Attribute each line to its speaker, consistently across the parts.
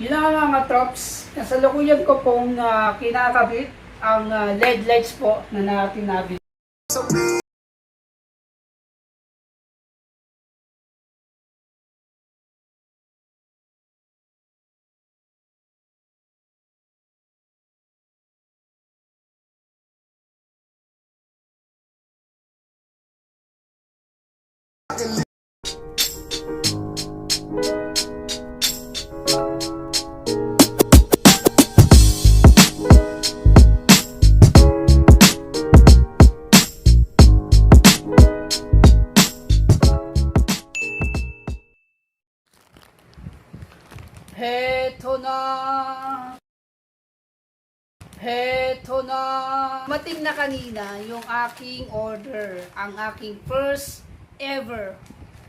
Speaker 1: Yun na nga mga trops, kasalukuyan ko pong kinakabit ang LED lights po na natin nabili. Heto na! Heto na! Mating na kanina yung aking order. Ang aking first ever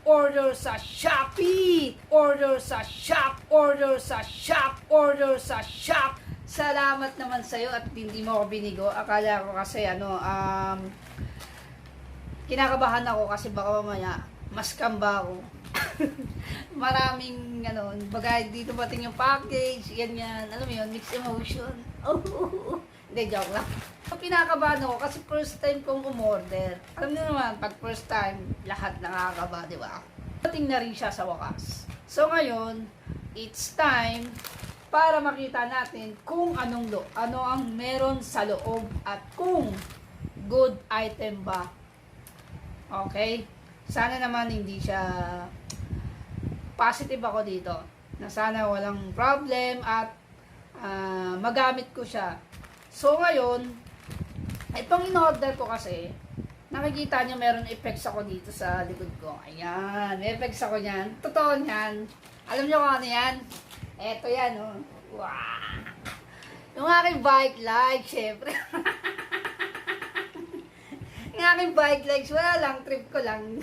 Speaker 1: order sa Shopee! Order sa shop! Order sa shop! Order sa shop! Salamat naman sa'yo at hindi mo ako binigo. Akala ko kasi kinakabahan ako kasi baka mamaya mas kamba ako. Maraming bagay dito pating yung package, yan, alam mo yun, mixed emotion. Hindi, joke lang. Pinakabahan ako kasi first time kong umorder. Alam niyo naman, pag first time, lahat nakakaba, di ba? Dating na rin siya sa wakas. So ngayon, it's time para makita natin kung ano ang meron sa loob at kung good item ba. Okay? Sana naman hindi siya positive ako dito. Na sana walang problem at magamit ko siya. So ngayon, itong in-order ko kasi, nakikita nyo meron effects ako dito sa likod ko. Ayan, may effects ako niyan. Totoo niyan. Alam nyo kung ano yan? Eto yan, oh. Wow! Yung aking bike light, syempre. Yung aking bike lights, wala lang, trip ko lang.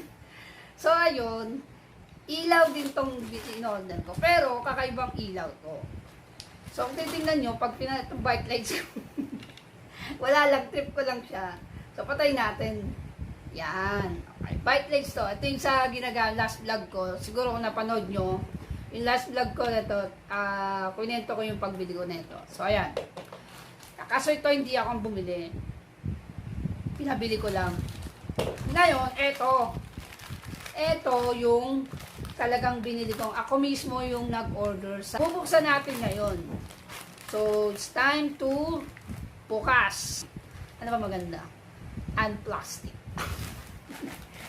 Speaker 1: So, ayun, ilaw din tong in-order ko. Pero, kakaibang ilaw to. So, kung titingnan nyo, pag itong bike lights ko, wala lang, trip ko lang siya. So, patay natin. Yan. Okay, bike lights to. Ito yung sa last vlog ko. Siguro kung napanood nyo, yung last vlog ko na to, kunento ko yung pagbili ko nito. So, ayan. Kaso ito, hindi akong bumili. Pinabili ko lang. Ngayon, eto. Eto yung talagang binili ko. Ako mismo yung nag-order. Bubuksan natin ngayon. So, it's time to bukas. Ano ba maganda? Unplastic.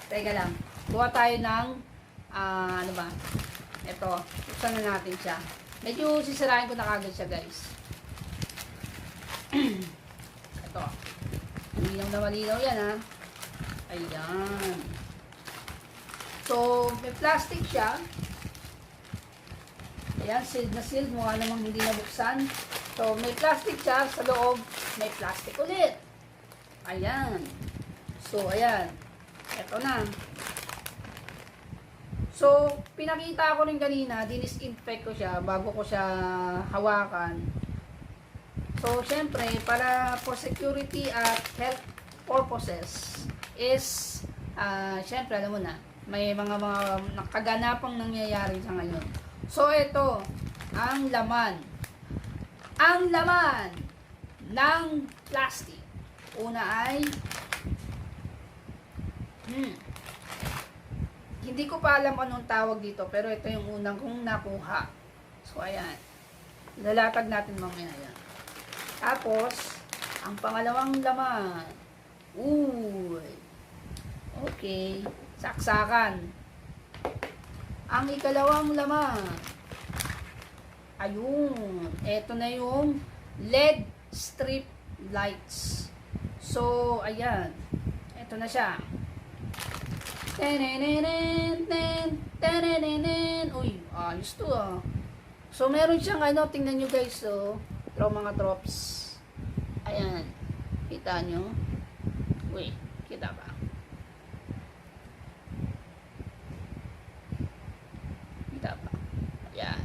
Speaker 1: Teka lang. Buka tayo ng, ano ba? Ito. Buksan na natin siya. Medyo sisirain ko na kagad siya, guys. Ito. Malinaw na malinaw yan, ha? Ayan. So, may plastic siya. Ayan, sealed na sealed. Mukha namang hindi nabuksan. So, may plastic siya. Sa loob, may plastic ulit. Ayan. So, ayan. Ito na. So, pinakita ko rin kanina, dinisinfect ko siya bago ko siya hawakan. So, syempre, para for security at health purposes is, syempre, alam mo na, may mga kaganapang nangyayari sa ngayon. So, ito, ang laman. Ang laman ng plastic. Una ay, hindi ko pa alam anong tawag dito, pero ito yung unang kong nakuha. So, ayan. Lalatag natin mamaya yan. Tapos, ang pangalawang laman. Uy. Okay. Saksakan. Ang ikalawang laman. Ayun. Ito na yung LED strip lights. So, ayan. Ito na siya. Uy, ayos to ah. So, meron siyang tingnan nyo guys, so, mga drops. Ayan. Kita nyo? Uy, kita ba? Kita ba? Ayan.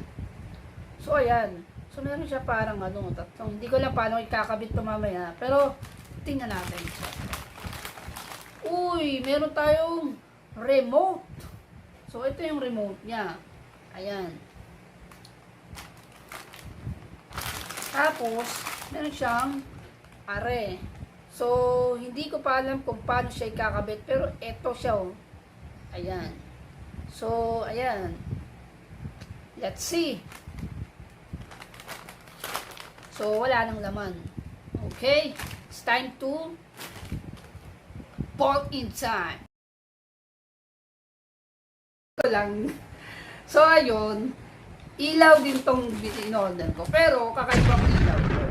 Speaker 1: So, ayan. So, meron siya parang tatlong. Hindi ko lang paano ikakabit to mamaya. Pero, tingnan natin. Uy, meron tayong remote. So, ito yung remote niya. Ayan. Tapos, meron siyang are. So, hindi ko pa alam kung paano siya ikakabit. Pero, eto siya, oh. Ayan. So, ayan. Let's see. So, wala nang laman. Okay? It's time to bolt inside. Ito lang. So, ayun. Ilaw din tong in-order ko. Pero, kakaibang ilaw ko.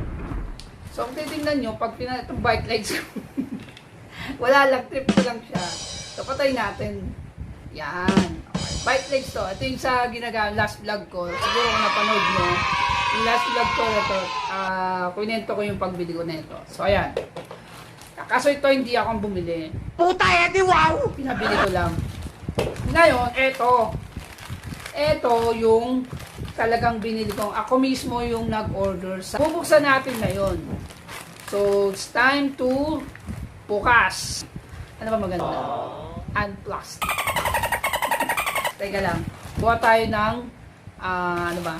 Speaker 1: So, kung titignan nyo, pag itong bike lights ko, wala lang, trip ko lang siya. So, patay natin. Yan. Okay. Bike lights to. Ito yung sa ginagamit, last vlog ko. Siguro kung napanood nyo, yung last vlog ko na ito, kunento ko yung pagbili ko na ito. So, ayan. Kaso ito, hindi akong bumili.
Speaker 2: Puta edi wow!
Speaker 1: Pinabili ko lang. Ngayon, ito. Ito yung talagang binili ko. Ako mismo yung nag-order. Bubuksan natin ngayon. So, it's time to bukas. Ano ba maganda? Unplastic. Teka lang. Buha tayo ng, ano ba?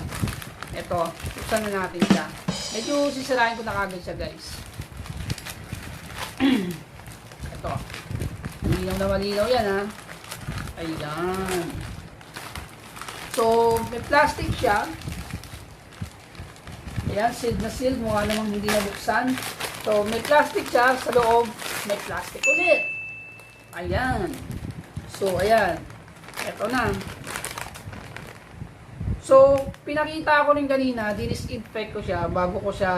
Speaker 1: Ito. Buksan na natin siya. Medyo sisirain ko na kagad siya, guys. Ito. Malinaw na malinaw yan, ha? Ayan. So, may plastic siya. Ayan, sealed na sealed. Mukha namang hindi nabuksan. So, may plastic siya. Sa loob, may plastic ulit. Ayan. So, ayan. Ito na. So, pinakita ko rin kanina, disinfect ko siya bago ko siya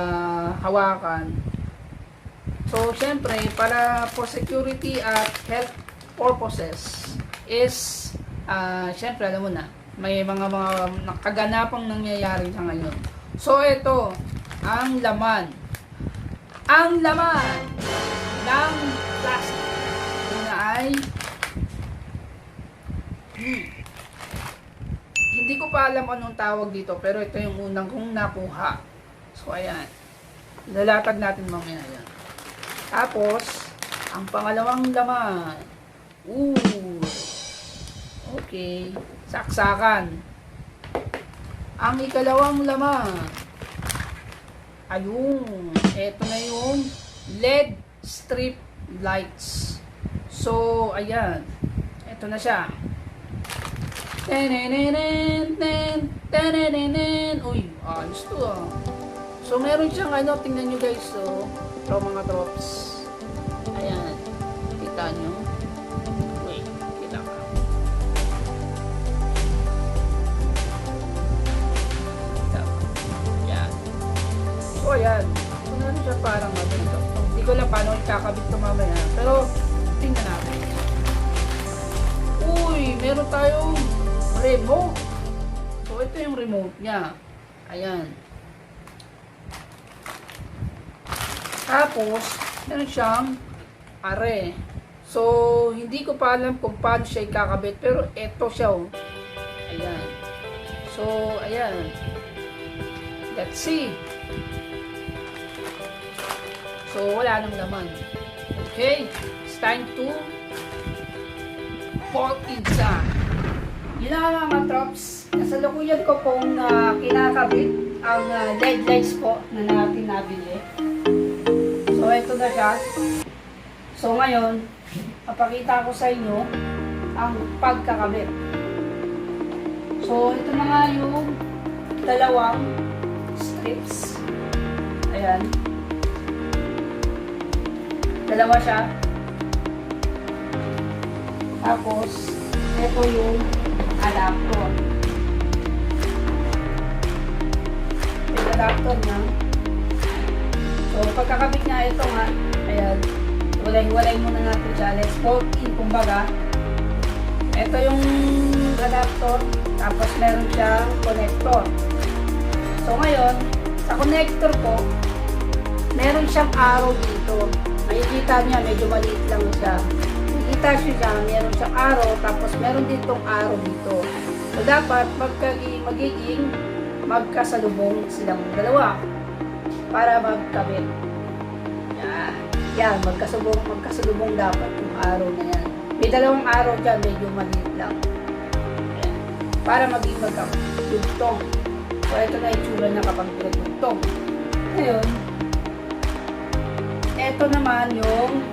Speaker 1: hawakan. So, syempre, para for security at health purposes is, syempre, alam mo na, may mga kaganapang nangyayari sa ngayon. So, ito, ang laman. Ang laman ng plastic. Una ay, hindi ko pa alam anong tawag dito, pero ito yung unang kong nakuha. So, ayan. Lalatag natin mamaya yan. Tapos, ang pangalawang laman. Ooh. Okay. Saksakan. Ang ikalawang laman. Ayun. Ito na yung LED strip lights. So, ayan. Ito na siya. Uy, ayos to ah. So, meron siyang ano, tingnan nyo guys. So, ito mga drops. Ayan. Kita nyo. Wait, kita ka. Kita ka. Ayan. So, ayan. So, meron siya parang maganda. Hindi ko lang paano ikakabit ito mamaya. Pero, tingnan natin. Uy, meron tayong remote. So, ito yung remote niya. Ayan. Tapos, meron siyang are. So, hindi ko pa alam kung paano siya ikakabit. Pero, eto siya, oh. Ayan. So, ayan. Let's see. So, wala nang laman. Okay. It's time to bolt inside. Yun na mga trops. Kasalukuyan ko pong kinakabit ang LED lights po na natin nabili. So, ito na siya. So, ngayon, papakita ko sa inyo ang pagkakabit. So, ito na nga yung dalawang strips. Ayan. Dalawa siya. Tapos, ito yung adapter. Yung adapter niya. So, pagkakabit niya, ito nga, ayan, walay-walay muna natin siya. Let's bolt in, kumbaga. Ito yung adapter, tapos meron siyang connector. So, ngayon, sa connector ko, meron siyang arrow dito. Makikita niya, medyo maliit lang siya. Makikita siya, meron siyang arrow, tapos meron ditong arrow dito. So, dapat magiging magkasalubong silang dalawa para magkabit. Yan. Yan, magkasalubong dapat yung arrow na yan. May dalawang arrow dyan, medyo maliit lang. Yan. Para maging magkabugtong. So, ito na yung tsura na kapag pinagtugtong. Ngayon, eto naman yung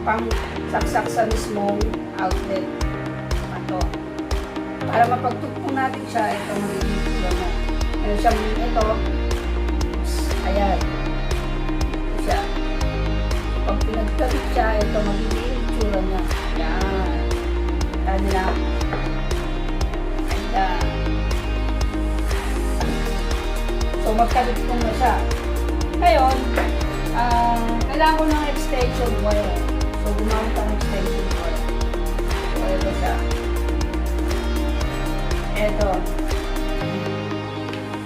Speaker 1: pang saksak sa mismong outlet. Ito. Para mapagtugtong natin siya, ito magiging itsura na. Meron siyang ito. Ayan. Ito siya. Pag pinagkabit siya, ito magiging itsura niya. Ayan. Ayan nila. Ayan. So, magkabit-tong na siya. Ngayon, kailangan ko ng extension wire. So, gumamit ang extension wire. So, ito siya. Ito.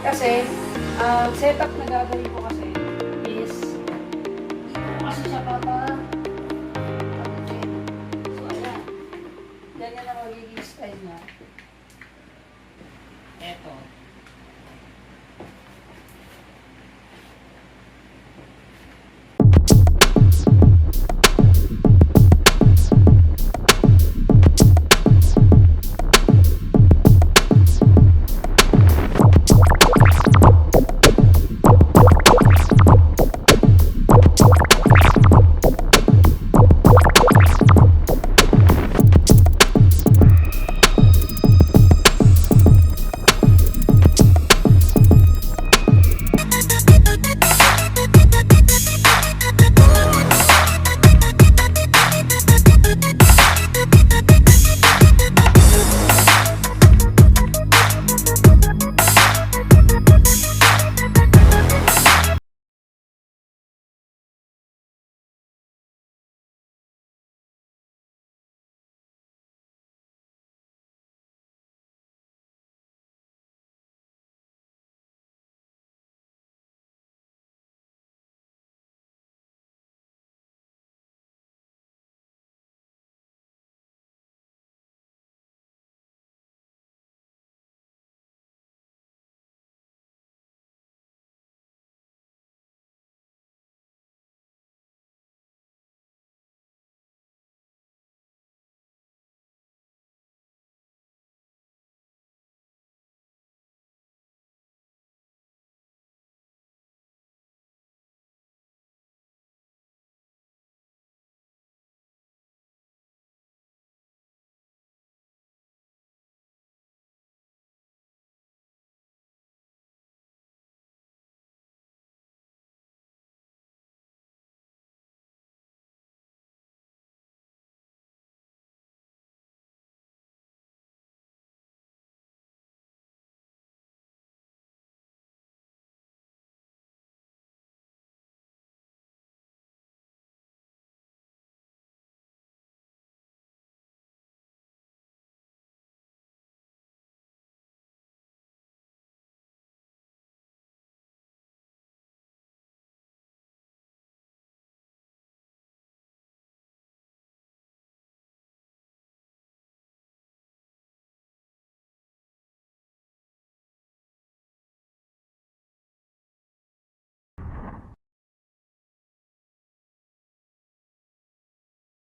Speaker 1: Kasi, setup na gagawin ko kasi is dito ko kasi siya So, ayan. Ganyan na magiging style niya.